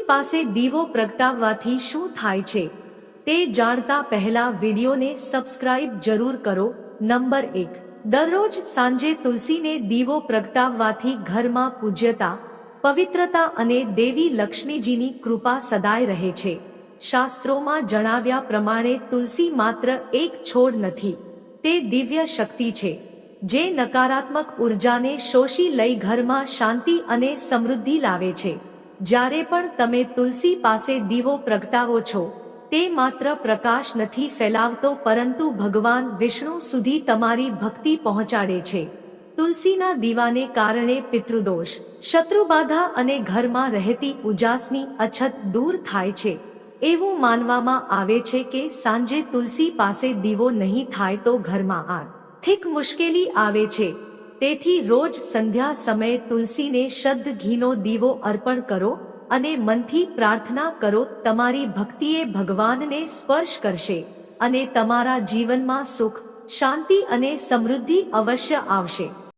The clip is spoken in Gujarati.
પાસે દીવો પ્રગટાવવાથી શું થાય છે તે જાણતા પહેલા વિડીયોને સબસ્ક્રાઇબ જરૂર કરો। નંબર 1, દરરોજ સાંજે તુલસીને દીવો પ્રગટાવવાથી ઘરમાં પૂજ્યતા, પવિત્રતા અને દેવી લક્ષ્મીજીની કૃપા સદાય રહે છે। શાસ્ત્રોમાં જણાવ્યા પ્રમાણે તુલસી માત્ર એક છોડ નથી, તે દિવ્ય શક્તિ છે જે નકારાત્મક ઉર્જાને શોષી લઈ ઘરમાં શાંતિ અને સમૃદ્ધિ લાવે છે। જ્યારે પણ તમે તુલસી પાસે દીવો પ્રગટાવો છો, તે માત્ર પ્રકાશ નથી ફેલાવતો પરંતુ ભગવાન વિષ્ણુ સુધી તમારી ભક્તિ પહોંચાડે છે। તુલસીના દીવાને કારણે પિતૃદોષ, શત્રુબાધા અને ઘરમાં રહેતી ઉજાસની અછત દૂર થાય છે। એવું માનવામાં આવે છે કે સાંજે તુલસી પાસે દીવો નહીં થાય તો ઘરમાં આર્થિક મુશ્કેલી આવે છે। તેથી રોજ સંધ્યા સમયે તુલસીને શુદ્ધ ઘીનો દીવો અર્પણ કરો અને મનથી પ્રાર્થના કરો। તમારી ભક્તિએ ભગવાનને સ્પર્શ કરશે અને તમારા જીવનમાં સુખ, શાંતિ અને સમૃદ્ધિ અવશ્ય આવશે।